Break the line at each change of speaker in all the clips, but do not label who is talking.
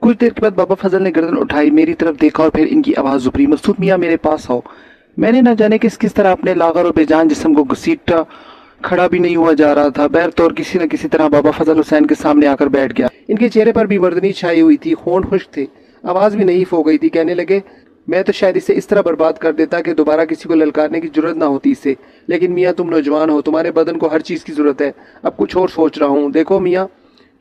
कुछ देर के बाद बाबा फजल ने गर्दन उठाई, मेरी तरफ देखा और फिर इनकी आवाज उभरी, मसूद मियाँ मेरे पास आओ। मैंने न जाने किस तरह अपने लागर और बेजान जिस्म को घसीटा, खड़ा भी नहीं हुआ जा रहा था। बहरतौर किसी न किसी तरह बाबा फजल हुसैन के सामने आकर बैठ गया। इनके चेहरे पर भी वर्दनी छाई हुई थी, होंठ खुश्क थे, आवाज भी नहीं हो गई थी। कहने लगे, मैं तो शायद इसे इस तरह बर्बाद कर देता कि दोबारा किसी को ललकारने की जरूरत ना होती इसे, लेकिन मियाँ तुम नौजवान हो, तुम्हारे बदन को हर चीज की जरूरत है। अब कुछ और सोच रहा हूँ। देखो मियाँ,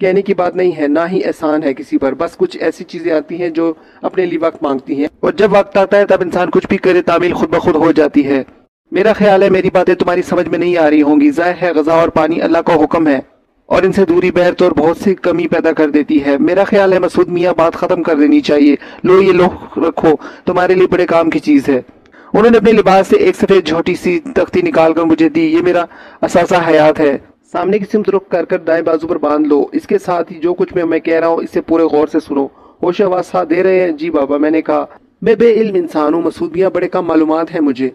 कहने की बात नहीं है, ना ही एहसान है किसी पर, बस कुछ ऐसी चीजें आती हैं जो अपने लिए वक्त मांगती हैं, और जब वक्त आता है तब इंसान कुछ भी करे तामील खुद ब खुद हो जाती है। मेरा ख्याल है मेरी बातें तुम्हारी समझ में नहीं आ रही होंगी। जाहिर है ग़ज़ा और पानी अल्लाह का हुक्म है और इनसे दूरी बहर तौर बहुत सी कमी पैदा कर देती है। मेरा ख्याल है मसूद मियाँ बात खत्म कर देनी चाहिए। लो ये लो रखो, तुम्हारे लिए बड़े काम की चीज है। उन्होंने अपने लिबास से एक सफेद छोटी सी तख्ती निकाल कर मुझे दी। ये मेरा असासा हयात है, सामने की सिमत रुख कर दाएं बाजू पर बांध लो। इसके साथ ही जो कुछ मैं कह रहा हूँ इससे पूरे गौर से सुनो। होश आवाज साथ दे रहे हैं? जी बाबा, मैंने कहा। मैं बे इल्म इंसान हूँ मसूद मियाँ, बड़े कम मालूमात है मुझे,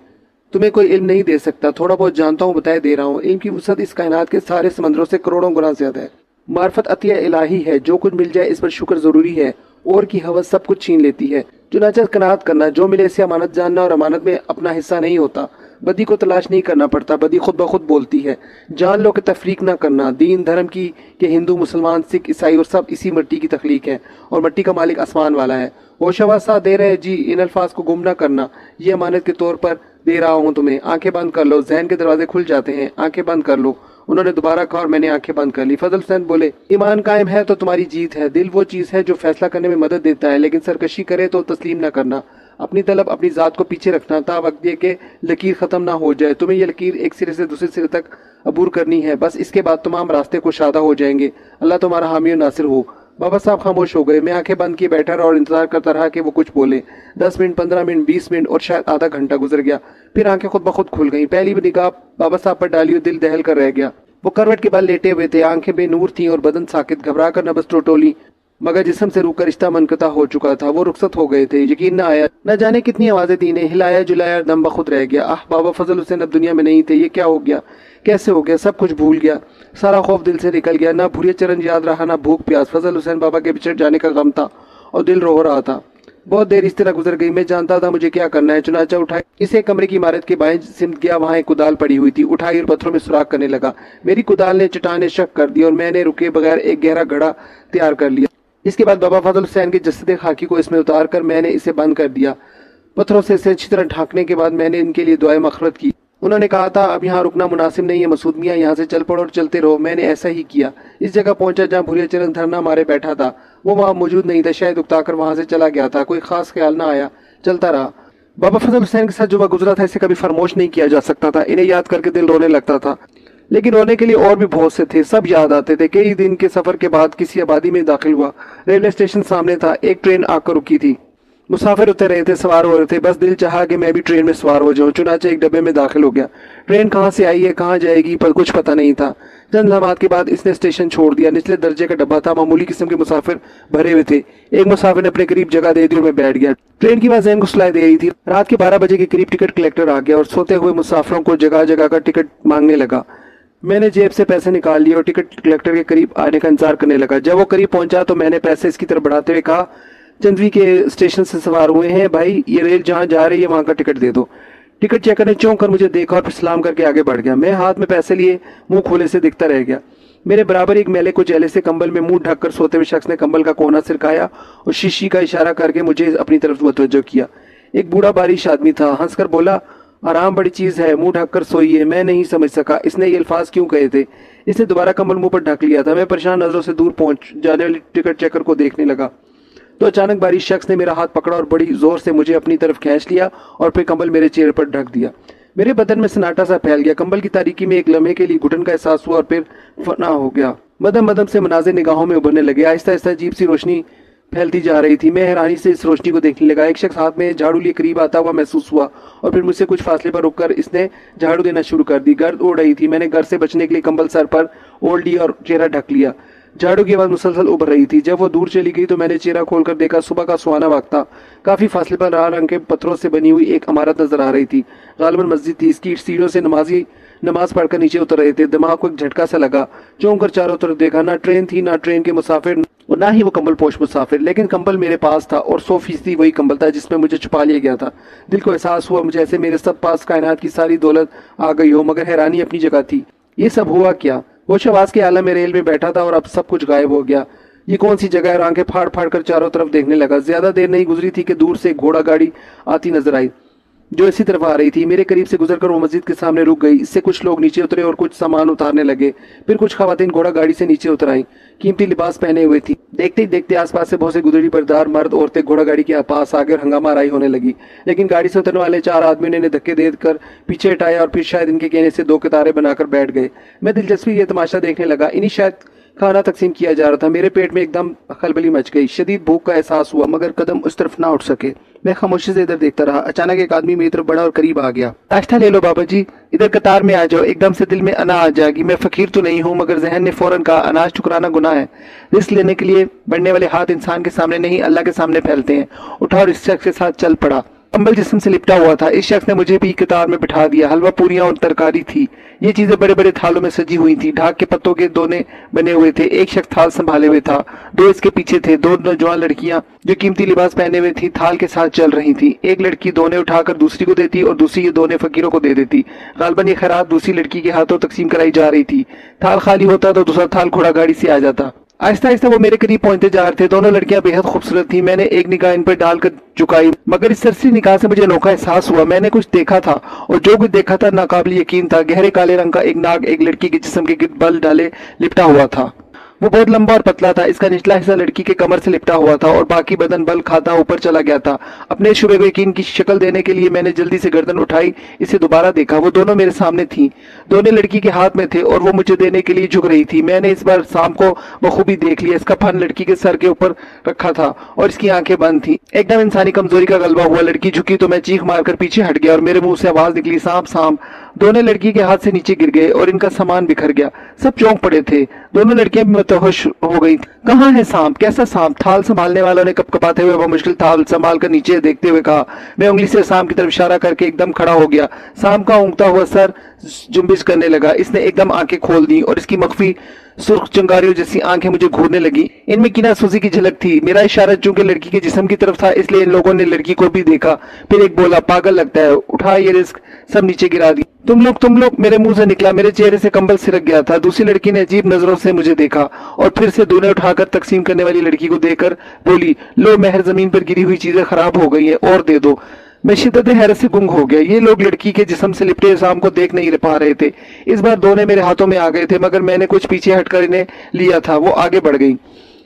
तुम्हें कोई इल्म नहीं दे सकता। थोड़ा बहुत जानता हूँ, बताए दे रहा हूँ। इल्म की वसअत इस कायनात के सारे समंदरों से करोड़ों गुना ज्यादा है। मार्फत अतिया इलाही है, जो कुछ मिल जाए इस पर शुक्र जरूरी है। और की हवस सब कुछ छीन लेती है। चुनाचा कनात करना, जो मिले इसे अमानत जानना, और अमानत में अपना हिस्सा नहीं होता। बदी को तलाश नहीं करना पड़ता, बदी खुद ब खुद बोलती है। जान लो कि तफरीक ना करना, दीन धर्म की कि हिंदू मुसलमान सिख ईसाई और सब इसी मिट्टी की तख्लीक है, और मिट्टी का मालिक आसमान वाला है। होशवास साथ दे रहे जी, इन अल्फाज को गुम ना करना, ये अमानत के तौर पर दे रहा हूँ तुम्हें। आंखें बंद कर लो, जहन के दरवाजे खुल जाते हैं, आंखें बंद कर लो। उन्होंने दोबारा कहा और मैंने आंखें बंद कर ली। फजल हुसैन बोले, ईमान कायम है तो तुम्हारी जीत है। दिल वो चीज है जो फैसला करने में मदद देता है, लेकिन सरकशी करे तो तस्लीम ना करना। अपनी तलब अपनी जात को पीछे रखना, ता वक्त ये कि लकीर खत्म ना हो जाए। तुम्हें ये लकीर एक सिरे से दूसरे सिरे तक अबूर करनी है, बस इसके बाद तमाम रास्ते कुशादा हो जाएंगे। अल्लाह तुम्हारा हामी और नासिर हो। बाबा साहब खामोश हो गए। मैं आंखें बंद किए बैठा रहा और इंतजार करता रहा कि वो कुछ बोले। 10 मिनट, 15 मिनट, 20 मिनट और शायद आधा घंटा गुजर गया। फिर आंखें खुद ब खुद खुल गईं। पहली भी निगाह बाबा साहब पर डाली और दिल दहल कर रह गया। वो करवट के बल लेटे हुए थे, आंखें बेनूर थीं और बदन साकित। घबरा कर नबज टटोली, मगर जिस्म से रूह का रिश्ता मनकता हो चुका था। वो रुखसत हो गए थे। यकीन न आया, न जाने कितनी आवाजें थी, इन्हें हिलाया जुलाया, दम बखुद रह गया। आह, बाबा फजल हुसैन अब दुनिया में नहीं थे। ये क्या हो गया, कैसे हो गया? सब कुछ भूल गया, सारा खौफ दिल से निकल गया। ना भूरिया चरण याद रहा, ना भूख प्यास। फजल हुसैन बाबा के बिछड़ जाने का गम था और दिल रो रहा था। बहुत देर इस तरह गुजर गई। मैं जानता था मुझे क्या करना है। चुनाचा उठाई, इसे कमरे की इमारत के बाएं सिमत गया। वहां एक कुदाल पड़ी हुई थी, उठाई और पत्थरों में सुराख करने लगा। मेरी कुदाल ने चट्टाने शक कर दी और मैंने रुके बगैर एक गहरा गड्ढा तैयार कर लिया। इसके बाद बाबा फजल हुसैन के जस्द खाकी को इसमें उतार कर मैंने इसे बंद कर दिया। पत्थरों से इसे अच्छी तरह ढांकने के बाद मैंने इनके लिए दुआएं मग़फ़िरत की। उन्होंने कहा था, अब यहाँ रुकना मुनासिब नहीं है मसूद मियाँ, यहाँ से चल पड़ो और चलते रहो। मैंने ऐसा ही किया। इस जगह पहुंचा जहाँ भूरिया चरण धरना मारे बैठा था। वो वहाँ मौजूद नहीं था, शायद उकता कर वहां से चला गया था। कोई खास ख्याल ना आया, चलता रहा। बाबा फजल हुसैन के साथ जो वक्त गुजरा था इसे कभी फरमोश नहीं किया जा सकता था। इन्हें याद करके दिल रोने लगता था, लेकिन रोने के लिए और भी बहुत से थे। सब याद आते थे। कई दिन के सफर के बाद किसी आबादी में दाखिल हुआ। रेलवे स्टेशन सामने था। एक ट्रेन आकर रुकी थी। मुसाफिर उतर रहे थे, सवार हो रहे थे। बस दिल चाहा कि मैं भी ट्रेन में सवार हो जाऊं। चुनाचे एक डब्बे में दाखिल हो गया। ट्रेन कहाँ से आई है, कहाँ जाएगी, पर कुछ पता नहीं था। चंद लम्हात के बाद इसने स्टेशन छोड़ दिया। निचले दर्जे का डब्बा था। मामूली किस्म के मुसाफिर भरे हुए थे। एक मुसाफिर ने अपने करीब जगह दे दी और मैं बैठ गया। ट्रेन की आवाज़ को सुलाई दे रही थी। रात के 12 बजे के करीब टिकट कलेक्टर आ गया और सोते हुए मुसाफिरों को जगह जगह का टिकट मांगने लगा। मैंने जेब से पैसे निकाल लिए और टिकट कलेक्टर के करीब आने का इंतजार करने लगा। जब वो करीब पहुंचा तो मैंने पैसे इसकी तरफ बढ़ाते हुए कहा, चंदवी के स्टेशन से सवार हुए हैं भाई, ये रेल जहाँ जा रही है वहां का टिकट दे दो। टिकट चेकर ने चौंक कर मुझे देखा और फिर सलाम करके आगे बढ़ गया। मैं हाथ में पैसे लिए मुंह खोले से दिखता रह गया। मेरे बराबर एक मैले को चेहरे से कंबल में मुंह ढककर सोते हुए शख्स ने कंबल का कोना सिरकाया और शीशी का इशारा करके मुझे अपनी तरफ मुतवज्जो किया। एक बूढ़ा बारिश आदमी था। हंसकर बोला, आराम बड़ी चीज है, मुंह ढककर सोइए। मैं नहीं समझ सका इसने ये अल्फाज क्यों कहे थे। इसने दोबारा कंबल मुंह पर ढक लिया था। मैं परेशान नजरों से दूर पहुंच जाने वाली टिकट चेकर को देखने लगा तो अचानक बारिश शख्स ने मेरा हाथ पकड़ा और बड़ी जोर से मुझे अपनी तरफ खींच लिया और फिर कंबल मेरे चेहरे पर ढक दिया। मेरे बदन में सन्नाटा सा फैल गया। कंबल की तारीकी में एक लम्हे के लिए घुटन का एहसास हुआ और फिर फना हो गया। मदम मदम से मनाज़िर निगाहों में उभरने लगे। आहिस्ता आहिस्ता अजीब सी रोशनी फैलती जा रही थी। मैं हैरानी से इस रोशनी को देखने लगा। एक शख्स हाथ में झाड़ू लिए करीब आता हुआ महसूस हुआ और फिर मुझसे कुछ फासले पर रुककर इसने झाड़ू देना शुरू कर दी। गर्द उड़ रही थी। मैंने गर्द से बचने के लिए कंबल सर पर ओढ़ लिया और चेहरा ढक लिया। झाड़ू की आवाज मुसलसल उभर रही थी। जब वो दूर चली गई तो मैंने चेहरा खोलकर देखा। सुबह का सुहाना वक्त था। काफी फासले पर लाल रंग के पत्थरों से बनी हुई एक इमारत नजर आ रही थी। गालिबन मस्जिद थी। इसकी सीढ़ियों से नमाजी नमाज पढ़कर नीचे उतर रहे थे। दिमाग को एक झटका सा लगा। चौंक कर चारों तरफ देखा। ना ट्रेन थी, ना ट्रेन के मुसाफिर, और ना ही वो कंबल पोश मुसाफिर, लेकिन कंबल मेरे पास था और 100% वही कंबल था जिसमें मुझे छुपा लिया गया था। दिल को एहसास हुआ मुझे ऐसे मेरे सब पास कायनात की सारी दौलत आ गई हो, मगर हैरानी अपनी जगह थी। ये सब हुआ क्या? वो शहबाज के आलम में रेल में बैठा था और अब सब कुछ गायब हो गया। ये कौन सी जगह है? और आंखें फाड़ फाड़ कर चारों तरफ देखने लगा। ज्यादा देर नहीं गुजरी थी कि दूर से एक घोड़ा गाड़ी आती नजर आई जो इसी तरफ आ रही थी। मेरे करीब से गुजरकर वो मस्जिद के सामने रुक गई। इससे कुछ लोग नीचे उतरे और कुछ सामान उतारने लगे। फिर कुछ खवातीन घोड़ा गाड़ी से नीचे उतर आई, कीमती लिबास पहने हुए थी। देखते ही देखते आसपास से बहुत से गुदड़ी परदार मर्द औरतें घोड़ा गाड़ी के पास आगे और हंगामा राई होने लगी। लेकिन गाड़ी से उतरने वाले 4 आदमियों ने इन्हें धक्के देकर पीछे हटाया और फिर शायद इनके कहने से 2 कतारें बनाकर बैठ गए। मैं दिलचस्पी ये तमाशा देखने लगा। इन्हीं शायद खाना तकसीम किया जा रहा था। मेरे पेट में एकदम खलबली मच गई। शदीद भूख का एहसास हुआ, मगर कदम उस तरफ ना उठ सके। मैं खामोशी से इधर देखता रहा। अचानक एक आदमी मेरी तरफ बढ़ा और करीब आ गया। नाश्ता ले लो बाबा जी, इधर कतार में आ जाओ। एकदम से दिल में अना आ जाएगी। मैं फकीर तो नहीं हूँ, मगर जहन ने फौरन कहा अनाज ठुकराना गुनाह है। रिस्क लेने के लिए बढ़ने वाले हाथ इंसान के सामने नहीं अल्लाह के सामने फैलते हैं। उठा और इस शख्स के साथ चल पड़ा। कंबल जिस्म से लिपटा हुआ था। इस शख्स ने मुझे भी कतार में बिठा दिया। हलवा, पूरियां और तरकारी थी। ये चीजें बड़े बड़े थालों में सजी हुई थी। ढाक के पत्तों के दोने बने हुए थे। एक शख्स थाल संभाले हुए था। 2 इसके पीछे थे। 2 नौजवान लड़कियां जो कीमती लिबास पहने हुए थी थाल के साथ चल रही थी। एक लड़की दोने उठाकर दूसरी को देती और दूसरी ये दोने फकीरों को दे देती। गालबन ये खैरात दूसरी लड़की के हाथों तकसीम कराई जा रही थी। थाल खाली होता तो दूसरा थाल घोड़ा गाड़ी से आ जाता। आहिस्ता आहिस्ता वो मेरे करीब पहुंचते जा रहे थे। दोनों लड़कियां बेहद खूबसूरत थी। मैंने एक निगाह इन पर डालकर झुकाई, मगर इस सरसरी निगाह से मुझे अनोखा एहसास हुआ। मैंने कुछ देखा था और जो कुछ देखा था नाकाबिल यकीन था। गहरे काले रंग का एक नाग एक लड़की के जिस्म के गिर्द बल डाले लिपटा हुआ था। वो बहुत लंबा और पतला था। इसका निचला हिस्सा लड़की के कमर से लिपटा हुआ था और बाकी बदन बल खाता ऊपर चला गया था। अपने शुबे को यकीन की शक्ल देने के लिए मैंने जल्दी से गर्दन उठाई, इसे दोबारा देखा। वो दोनों मेरे सामने थी। दोनों लड़की के हाथ में थे और वो मुझे देने के लिए झुक रही थी। मैंने इस बार शाम को बखूबी देख लिया। इसका फन लड़की के सर के ऊपर रखा था और इसकी आंखें बंद थी। एकदम इंसानी कमजोरी का गलबा हुआ। लड़की झुकी तो मैं चीख मारकर पीछे हट गया और मेरे मुंह से आवाज निकली, सांप सांप। दोनों लड़की के हाथ से नीचे गिर गए और इनका सामान बिखर गया। सब चौंक पड़े थे। दोनों लड़कियां भी मतहोश हो गई। कहाँ है सांप? कैसा सांप? थाल संभालने वालों ने कपकपाते हुए वो मुश्किल थाल संभाल कर नीचे देखते हुए कहा। मैं उंगली से सांप की तरफ इशारा करके एकदम खड़ा हो गया। सांप का ऊँगता हुआ सर जुम्बिश करने लगा। इसने एकदम आंखें खोल दी और इसकी मख्फी सुर्ख चिंगारियों जैसी आंखें मुझे घूरने लगी। इनमें किना सूजी की झलक थी। मेरा इशारा चूंकि लड़की के जिस्म की तरफ था, इसलिए इन लोगों ने लड़की को भी देखा। फिर एक बोला, पागल लगता है, उठा ये रिस्क। सब नीचे गिरा दी। तुम लोग, मेरे मुंह से निकला। मेरे चेहरे से कंबल सिरक गया था। दूसरी लड़की ने अजीब नजरों से मुझे देखा और फिर से दोने उठाकर तकसीम करने वाली लड़की को देकर बोली, लो महर जमीन पर गिरी हुई चीजें खराब हो गई है और दे दो। मैं शिद्दत हैरत से गुंग हो गया। ये लोग लड़की के जिस्म से लिपटे शाम को देख नहीं पा रहे थे। इस बार दोनों मेरे हाथों में आ गए थे, मगर मैंने कुछ पीछे हटकर इन्हें लिया था। वो आगे बढ़ गई,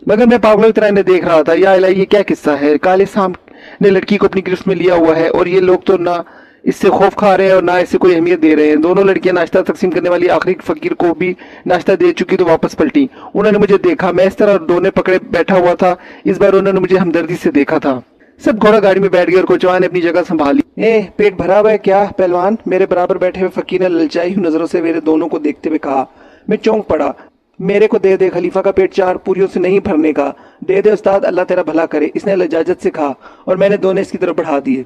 मगर मैं पागलों की तरह इन्हें देख रहा था। या इलाही, ये क्या किस्सा है? काले सांप ने लड़की को अपनी गिरफ्त में लिया हुआ है और ये लोग तो ना इससे खौफ खा रहे हैं और ना इससे कोई अहमियत दे रहे हैं। दोनों लड़कियां नाश्ता तकसीम करने वाली आखिरी फकीर को भी नाश्ता दे चुकी तो वापस पलटी। उन्होंने मुझे देखा। मैं इस तरह दोने पकड़े बैठा हुआ था। इस बार उन्होंने मुझे हमदर्दी से देखा था। सब घोड़ा गाड़ी में बैठ गए और कोचवान ने अपनी जगह संभाली। पेट भरा हुआ है क्या पहलवान? मेरे बराबर बैठे हुए फकीर ने ललचाई हुई नजरों से मेरे दोनों को देखते हुए कहा। मैं चौंक पड़ा। मेरे को दे दे, खलीफा का पेट 4 पूरियों से नहीं भरने का। दे दे उस्ताद, अल्लाह तेरा भला करे, इसने लजाजत से कहा और मैंने दोनों इसकी तरफ बढ़ा दिए।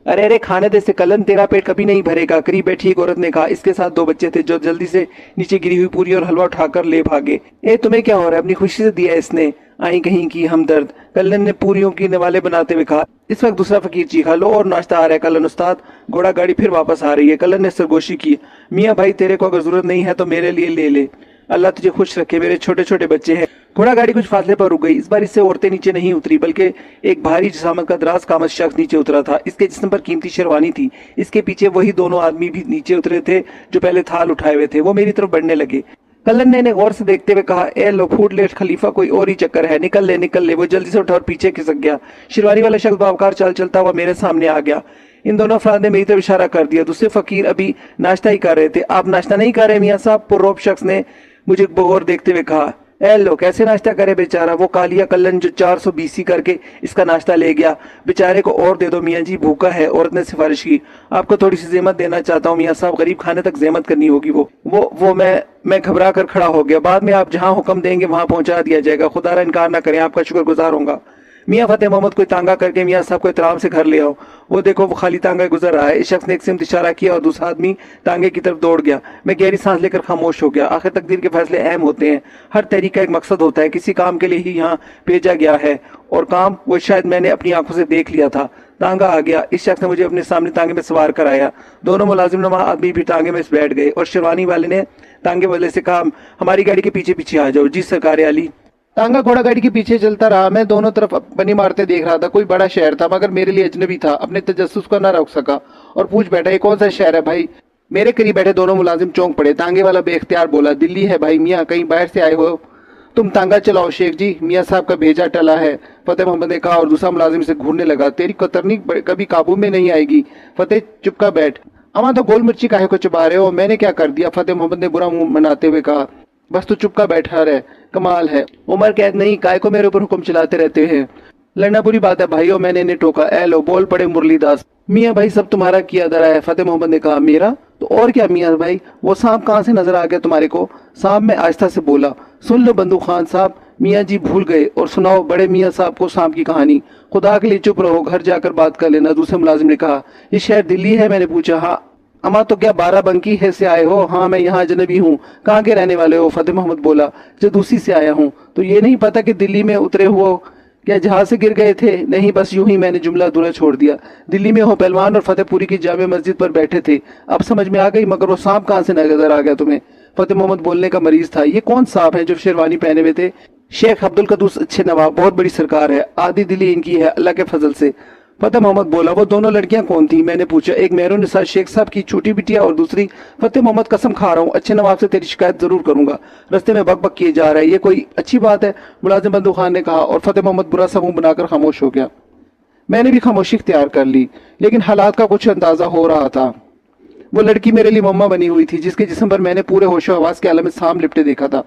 अरे अरे खाने दे से कलन, तेरा पेट कभी नहीं भरेगा। करीब बैठी एक औरत ने कहा। इसके साथ 2 बच्चे थे जो जल्दी से नीचे गिरी हुई पूरी और हलवा उठाकर ले भागे। तुम्हें क्या हो रहा है? अपनी खुशी से दिया इसने, आई कहीं की हमदर्द, कलन ने पूरियों की नवाले बनाते हुए कहा। इस वक्त दूसरा फकीर चीखा, लो और नाश्ता आ रहा है कलन उस्ताद, घोड़ा गाड़ी फिर वापस आ रही है। कलन ने सरगोशी की। मियाँ भाई, तेरे को अगर जरूरत नहीं है तो मेरे लिए ले ले, अल्लाह तुझे खुश रखे, मेरे छोटे छोटे बच्चे हैं। घोड़ा गाड़ी कुछ फासले पर रुक गई। इस बार इससे औरतें नीचे नहीं उतरी, बल्कि एक भारी जिसामत का दराज कामत शख्स नीचे उतरा था। इसके जिस्म पर कीमती शेरवानी थी। इसके पीछे वही दोनों आदमी भी नीचे उतरे थे जो पहले थाल उठाए हुए थे। वो मेरी तरफ बढ़ने लगे। कलन ने इन्हें गौर से देखते हुए कहा, ए लो फूट ले खलीफा, कोई और ही चक्कर है, निकल ले निकल ले। वो जल्दी से उठा और पीछे खिसक गया। शेरवानी वाला शख्स बावकार चाल चलता हुआ मेरे सामने आ गया। इन दोनों अफराद ने मेरी तरफ इशारा कर दिया। दूसरे फकीर अभी नाश्ता ही कर रहे थे। आप नाश्ता नहीं कर रहे मियाँ साहब? पुररोब शख्स ने मुझे बगौर देखते हुए कहा। ए लो, कैसे नाश्ता करे बेचारा? वो कालिया कलन जो 400 BC करके इसका नाश्ता ले गया। बेचारे को और दे दो मियाँ जी, भूखा है। औरत ने सिफारिश की। आपको थोड़ी सी ज़हमत देना चाहता हूँ मियाँ साहब, गरीब खाने तक ज़हमत करनी होगी। वो मैं घबरा कर खड़ा हो गया। बाद में आप जहाँ हुक्म देंगे वहाँ पहुँचा दिया जाएगा। खुदा इनकार ना करें, आपका शुक्रगुजार होगा। मियाँ फतेह मोहम्मद कोई तांगा करके मियाँ साहब को एहतराम से घर ले आओ। वो देखो वो खाली तांगा गुजर रहा है। इस शख्स ने एक सिमत इशारा किया और दूसरा आदमी तांगे की तरफ दौड़ गया। मैं गहरी सांस लेकर खामोश हो गया। आखिर तकदीर के फैसले अहम होते हैं। हर तहरीक का एक मकसद होता है। किसी काम के लिए ही यहाँ भेजा गया है और काम वो शायद मैंने अपनी आंखों से देख लिया था। तांगा आ गया। इस शख्स ने मुझे अपने सामने तांगे में सवार कराया। दोनों मुलाजिम नुमा आदमी भी तांगे में बैठ गए और शेरवानी वाले ने तांगे वाले से कहा, हमारी गाड़ी के पीछे पीछे आ जाओ। जी सरकार आली। तांगा घोड़ा गाड़ी के पीछे चलता रहा। मैं दोनों तरफ अपनी मारते देख रहा था। कोई बड़ा शहर था मगर मेरे लिए अजनबी था। अपने तजस्सुस को ना रोक सका और पूछ बैठा, ये कौन सा शहर है भाई? मेरे करीब बैठे दोनों मुलाजिम चौंक पड़े। तांगे वाला बेख्तियार बोला, दिल्ली है भाई। मियाँ कहीं बाहर से आए हो? तुम तांगा चलाओ शेख जी, मियाँ साहब का भेजा टला है, फतेह मोहम्मद ने कहा और दूसरा मुलाजिम से घूरने लगा। तेरी कतरनी कभी काबू में नहीं आएगी। फतेह चुप का बैठ। अमा तो गोल मिर्ची काहे को चबा रहे हो? मैंने क्या कर दिया? फतेह मोहम्मद ने बुरा मुंह बनाते हुए कहा। बस तू चुप का बैठा रहे। कमाल है, उमर कैद नहीं, काय को मेरे ऊपर हुक्म चलाते रहते हैं। लड़ना बुरी बात है भाइयों, मैंने इन्हें टोका। ए लो, बोल पड़े मुरलीदास। मियाँ भाई सब तुम्हारा किया धरा है। फतेह मोहम्मद ने कहा। मेरा तो और क्या मियाँ भाई? वो सांप कहाँ से नजर आ गया तुम्हारे को? सांप में आहिस्ता से बोला। सुन लो बंदूक खान साहब, मियाँ जी भूल गए और सुनाओ बड़े मियाँ साहब को सांप की कहानी। खुदा के लिए चुप रहो, घर जाकर बात कर लेना। दूसरे मुलाजिम ने कहा। ये शहर दिल्ली है? मैंने पूछा। हाँ। अमा तो क्या बाराबंकी है से आए हो? हाँ मैं यहाँ अजनबी हूँ। कहाँ के रहने वाले हो? फतेह मोहम्मद बोला। जदूसी से आया हूँ। तो ये नहीं पता कि दिल्ली में उतरे हुए क्या जहाज से गिर गए थे? नहीं, बस यूं ही मैंने जुमला अधूरा छोड़ दिया। दिल्ली में हो पहलवान और फतेहपुरी की जामे मस्जिद पर बैठे थे। अब समझ में आ गई, मगर वो सांप कहाँ से नजर आ गया तुम्हें? फतेह मोहम्मद बोलने का मरीज था। ये कौन सांप है जो शेरवानी पहने हुए थे? शेख अब्दुल कदूस अच्छे नवाब, बहुत बड़ी सरकार है। आधी दिल्ली इनकी है अल्लाह के फजल से। फतेह मोहम्मद बोला। वो दोनों लड़कियां कौन थी? मैंने पूछा। एक मेहरुन्निसा शेख साहब की छोटी बिटिया और दूसरी। फतेह मोहम्मद कसम खा रहा हूँ अच्छे नवाब से तेरी शिकायत जरूर करूंगा। रास्ते में बक बक किए जा रहा है, ये कोई अच्छी बात है? मुलाजिम बंदूक खान ने कहा और फतेह मोहम्मद बुरा सा मुंह बनाकर खामोश हो गया। मैंने भी खामोशी इख्तियार कर ली, लेकिन हालात का कुछ अंदाजा हो रहा था। वो लड़की मेरे लिए मम्मा बनी हुई थी, जिसके जिस्म पर मैंने पूरे होशो हवास के आलम में सांप लिपटे देखा था,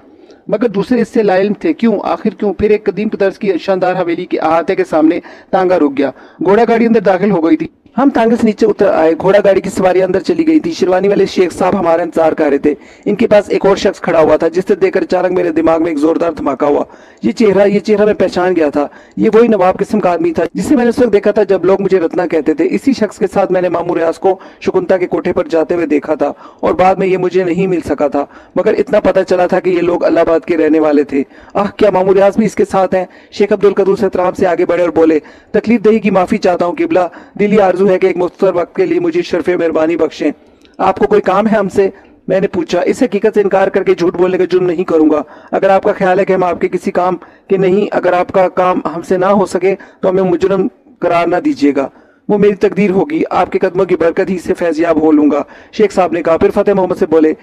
मगर दूसरे इससे लाइल्म थे। क्यों? आखिर क्यों? फिर एक कदीम तर्ज की शानदार हवेली के अहाते के सामने तांगा रुक गया। घोड़ा गाड़ी अंदर दाखिल हो गई थी। हम तांगे से नीचे उतर आए। घोड़ा गाड़ी की सवारी अंदर चली गई थी। शेरवानी वाले शेख साहब हमारा इंतजार कर रहे थे। इनके पास एक और शख्स खड़ा हुआ था, जिससे देखकर अचानक मेरे दिमाग में एक जोरदार धमाका हुआ। ये चेहरा मैं पहचान गया था। ये वही नवाब किस्म का आदमी था जिसे मैंने उस वक्त देखा था जब लोग मुझे रत्ना कहते थे। इसी शख्स के साथ मैंने मामू रियाज को शकुंता के कोठे पर जाते हुए देखा था और बाद में ये मुझे नहीं मिल सका था, मगर इतना पता चला था कि ये लोग इलाहाबाद के रहने वाले थे। आह, क्या मामू रियाज भी इसके साथ हैं? शेख अब्दुल कदूस एहतराम से आगे बढ़े और बोले, तकलीफ दही की माफी चाहता हूँ किबला। दिली आरजू है कि एक मुख्तर वक्त के लिए मुझे शर्फे मेहरबानी बख्शें। आपको कोई काम है हमसे? मैंने पूछा। इस हकीकत से इनकार करके झूठ बोलने का जुर्म नहीं करूंगा। अगर आपका ख्याल है कि हम आपके किसी काम के नहीं, अगर आपका काम हमसे ना हो सके तो हमें मुजरम करार ना दीजिएगा। वो मेरी तकदीर होगी। आपके कदमों की बरकत ही से फैजियाब हो लूंगा, शेख साहब ने कहा। फिर फतेह मोहम्मद से बोले,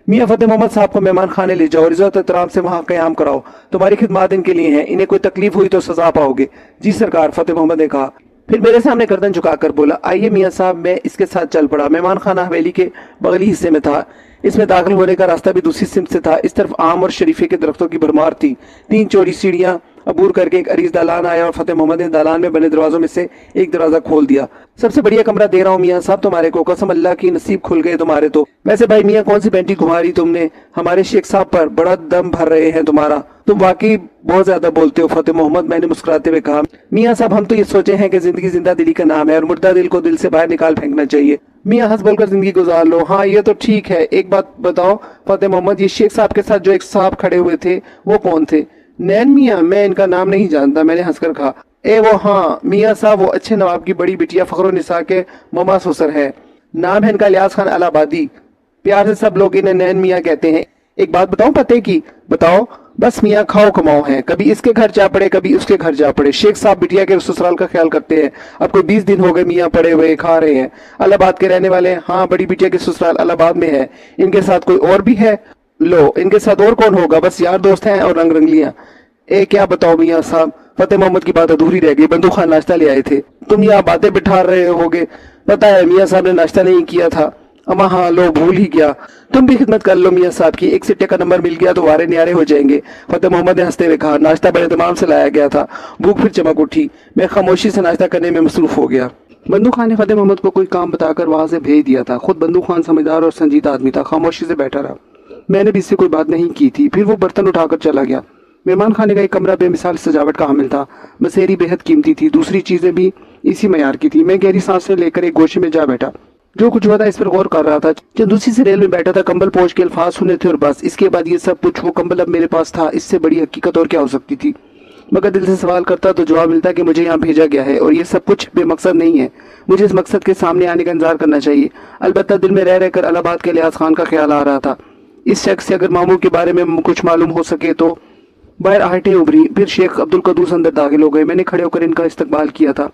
मियाँ फतेह मोहम्मद साहब को मेहमान खाने ले जाओ और इज्जत एहतराम से वहाँ कयाम कराओ। तुम्हारी खिदमत इनके लिए हैं। इन्हें कोई तकलीफ हुई तो सजा पाओगे। जी सरकार, फतेह मोहम्मद ने कहा। फिर मेरे सामने गर्दन झुकाकर बोला, आइए मियाँ साहब। मैं इसके साथ चल पड़ा। मेहमान खाना हवेली के बगली हिस्से में था। इसमें दाखिल होने का रास्ता भी दूसरी सिमत से था। इस तरफ आम और शरीफे के दरख्तों की भरमार थी। 3 चौड़ी सीढ़ियां अबूर करके एक अरीज दालान आया और फतेह मोहम्मद ने दालान में बने दरवाजों में से एक दरवाजा खोल दिया। सबसे बढ़िया कमरा दे रहा हूँ मियाँ साहब तुम्हारे को, कसम अल्लाह की नसीब खुल गए तुम्हारे तो। वैसे भाई मियाँ कौन सी पेंटी घुमा रही तुमने? हमारे शेख साहब पर बड़ा दम भर रहे हैं तुम्हारा। तुम वाकई बहुत ज्यादा बोलते हो फतेह मोहम्मद, मैंने मुस्कुराते हुए कहा। मियाँ साहब हम तो ये सोचे हैं कि जिंदगी जिंदा दिली का नाम है और मुर्दा दिल को दिल से बाहर निकाल फेंकना चाहिए। मियाँ हंस बोलकर जिंदगी गुजार लो। हाँ ये तो ठीक है। एक बात बताओ फतेह मोहम्मद, ये शेख साहब के साथ जो एक साहब खड़े हुए थे वो कौन थे? नैन मियाँ? मैं इनका नाम नहीं जानता, मैंने हंसकर कहा। ए वो हाँ मियाँ साहब, वो अच्छे नवाब की बड़ी बिटिया फखरुन्निसा के ममा ससुर है। नाम है इनका लियाज खान इलाहाबादी। प्यार से सब लोग इन्हें नैन मियाँ कहते हैं। एक बात बताऊं पते की? बताओ। बस मियाँ खाओ कमाओ है, कभी इसके घर जा पड़े कभी उसके घर जा पड़े। शेख साहब बिटिया के ससुराल का ख्याल करते हैं। अब कोई 20 दिन हो गए मियाँ पड़े हुए खा रहे हैं। इलाहाबाद के रहने वाले हैं। हाँ, बड़ी बिटिया के ससुराल इलाहाबाद में है। इनके साथ कोई और भी है? लो, इनके साथ और कौन होगा? बस यार दोस्त हैं और रंग रंगलियां। ए क्या बताओ मियाँ साहब, फतेह मोहम्मद की बात अधूरी रह गई। बंदूक खान नाश्ता ले आए थे। तुम यहाँ बातें बिठा रहे होगे। पता है मियाँ साहब ने नाश्ता नहीं किया था। अमा हाँ लो, भूल ही गया। तुम भी खिदमत कर लो मियाँ साहब की। एक सिट्टे का नंबर मिल गया तो वारे न्यारे हो जाएंगे, फतेह मोहम्मद ने हंसते हुए कहा। नाश्ता बड़े तमाम से लाया गया था। भूख फिर चमक उठी। मैं खामोशी से नाश्ता करने में मसरूफ हो गया। बंदूक खान ने फतेह मोहम्मद को कोई काम बताकर वहां से भेज दिया था। खुद बंदूक खान समझदार और संजीदा आदमी था। खामोशी से बैठा रहा। मैंने भी इससे कोई बात नहीं की थी। फिर वो बर्तन उठाकर चला गया। مہمان خانے کا ایک کمرہ بے مثال سجاوٹ کا حامل تھا. بسیری بےحد قیمتی تھی, دوسری چیزیں بھی اسی معیار کی تھی. میں گہری سانسیں لے کر ایک گوشے میں جا بیٹھا. جو کچھ ہوا تھا اس پر غور کر رہا تھا. چند دوسری سے ریل میں بیٹھا تھا, کمبل پوچھ کے الفاظ سنے تھے اور بس. اس کے بعد یہ سب کچھ, وہ کمبل اب میرے پاس تھا, اس سے بڑی حقیقت اور کیا ہو سکتی تھی. مگر دل سے سوال کرتا تو جواب ملتا کہ مجھے یہاں بھیجا گیا ہے اور یہ سب کچھ بے مقصد نہیں ہے. مجھے اس مقصد کے سامنے آنے کا انتظار کرنا چاہیے. البتہ دل میں رہ کر الہ آباد کے لحاظ خان کا خیال آ رہا تھا. اس شخص سے اگر ماموں کے بارے میں کچھ معلوم ہو سکے تو. باہر آہٹیں ابھری. پھر شیخ عبد القدوس اندر داخل ہو گئے. میں نے کھڑے ہو کر ان کا استقبال کیا تھا.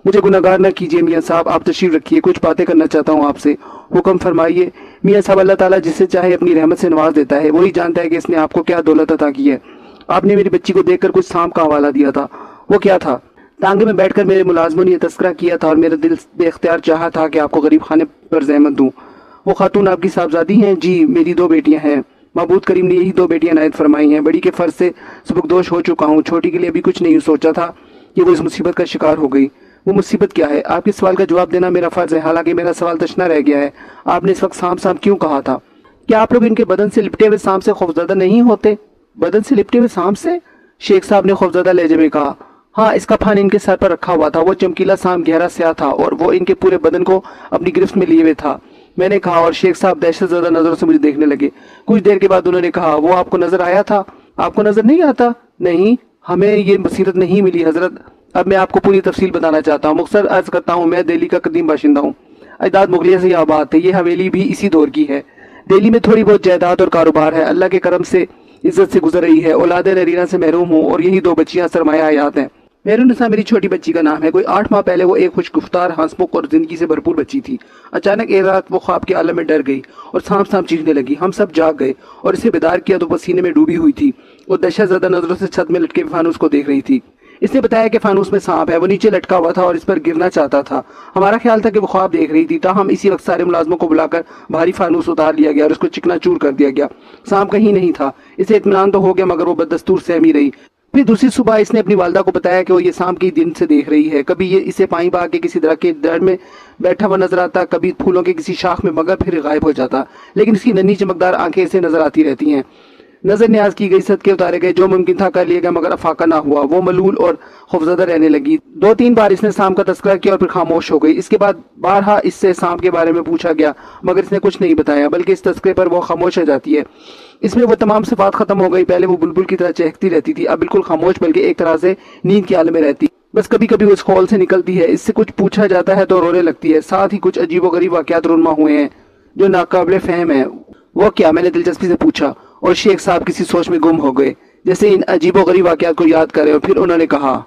مجھے گناہگار نہ کیجیے میاں صاحب, آپ تشریف رکھیے, کچھ باتیں کرنا چاہتا ہوں آپ سے. حکم فرمائیے. میاں صاحب, اللہ تعالیٰ جسے چاہے اپنی رحمت سے نواز دیتا ہے, وہی جانتا ہے کہ اس نے آپ کو کیا دولت عطا کی ہے. آپ نے میری بچی کو دیکھ کر کچھ سانپ کا حوالہ دیا تھا, وہ کیا تھا؟ ٹانگے میں بیٹھ کر میرے ملازموں نے یہ تذکرہ کیا تھا اور میرا دل بے اختیار چاہا تھا کہ آپ کو غریب خانے پر زحمت دوں. وہ خاتون آپ کی صاحبزادی ہیں؟ جی, میری 2 بیٹیاں ہیں. معبود کریم نے یہی 2 بیٹیاں عنایت فرمائی ہیں. بڑی کے فرض سے سبکدوش ہو چکا ہوں, چھوٹی کے لیے ابھی کچھ نہیں سوچا تھا کہ وہ اس مصیبت کا شکار ہو گئی. وہ مصیبت کیا ہے؟ آپ کے سوال کا جواب دینا میرا فرض ہے, حالانکہ میرا سوال تشنا رہ گیا ہے. آپ نے اس وقت سانپ سانپ کیوں کہا تھا؟ کیا آپ لوگ ان کے بدن سے لپٹے ہوئے سانپ سے خوفزدہ نہیں ہوتے؟ بدن سے لپٹے ہوئے سانپ سے؟ شیخ صاحب نے خوفزدہ لہجے میں کہا. ہاں, اس کا پھان ان کے سر پر رکھا ہوا تھا. وہ چمکیلا سانپ گہرا سیاہ تھا اور وہ ان کے پورے بدن کو اپنی گرفت میں لیے ہوئے تھا, میں نے کہا. اور شیخ صاحب دہشت زدہ نظروں سے مجھے دیکھنے لگے. کچھ دیر کے بعد انہوں نے کہا, وہ آپ کو نظر آیا تھا؟ آپ کو نظر نہیں آتا؟ نہیں, ہمیں یہ بصیرت نہیں ملی حضرت. اب میں آپ کو پوری تفصیل بتانا چاہتا ہوں. مختصر عرض کرتا ہوں, میں دہلی کا قدیم باشندہ ہوں. اجداد مغلیہ سے یہ آباد تھے. یہ حویلی بھی اسی دور کی ہے. دہلی میں تھوڑی بہت جائیداد اور کاروبار ہے, اللہ کے کرم سے عزت سے گزر رہی ہے. اولاد نرینہ سے محروم ہوں اور یہی 2 بچیاں سرمایہ حیات ہیں. میرونسا میری چھوٹی بچی کا نام ہے. کوئی 8 ماہ پہلے وہ ایک خوش گفتار, ہنسمکھ اور زندگی سے بھرپور بچی تھی. اچانک ایک رات وہ خواب کے عالم میں ڈر گئی اور سانپ سانپ چیخنے لگی. ہم سب جاگ گئے اور اسے بیدار کیا تو وہ سینے میں ڈوبی ہوئی تھی. وہ دہشت زدہ نظروں سے چھت میں لٹکے فانوس کو دیکھ رہی تھی. اس نے بتایا کہ فانوس میں سانپ ہے. وہ نیچے لٹکا ہوا تھا اور اس پر گرنا چاہتا تھا. ہمارا خیال تھا کہ وہ خواب دیکھ رہی تھی. تاہم اسی وقت سارے ملازموں کو بلا کر بھاری فانوس اتار لیا گیا اور اس کو چکنا چور کر دیا گیا. سانپ کہیں نہیں تھا. اسے اطمینان تو ہو گیا, مگر وہ بددستور سہمی رہی. پھر دوسری صبح اس نے اپنی والدہ کو بتایا کہ وہ یہ سانپ کی دن سے دیکھ رہی ہے. کبھی یہ اسے پائیں با کے کسی درخت کے جڑ میں بیٹھا ہوا نظر آتا, کبھی پھولوں کے کسی شاخ میں, مگر پھر غائب ہو جاتا. لیکن اس کی ننھی چمکدار آنکھیں اسے نظر آتی رہتی ہیں. نظر نیاز کی گئی, صدقے اتارے گئے, جو ممکن تھا کر لیا گیا, مگر افاقہ نہ ہوا. وہ ملول اور خوفزدہ رہنے لگی. 2-3 بار اس نے سانپ کا تذکرہ کیا اور پھر خاموش ہو گئی. اس کے بعد بارہا اس سے سانپ کے بارے میں پوچھا گیا, مگر اس نے کچھ نہیں بتایا, بلکہ اس تذکرے پر وہ خاموش ہو جاتی ہے. اس میں وہ تمام صفات ختم ہو گئی. پہلے وہ بلبل کی طرح چہکتی رہتی تھی, اب بالکل خاموش, بلکہ ایک طرح سے نیند کے عالم میں رہتی. بس کبھی کبھی وہ اس خول سے نکلتی ہے. اس سے کچھ پوچھا جاتا ہے تو رونے لگتی ہے. ساتھ ہی کچھ عجیب و غریب واقعات رونما ہوئے ہیں جو ناقابل فہم ہیں. وہ کیا؟ میں نے دلچسپی سے پوچھا, اور شیخ صاحب کسی سوچ میں گم ہو گئے, جیسے ان عجیب و غریب واقعات کو یاد کرے. اور پھر انہوں نے کہا,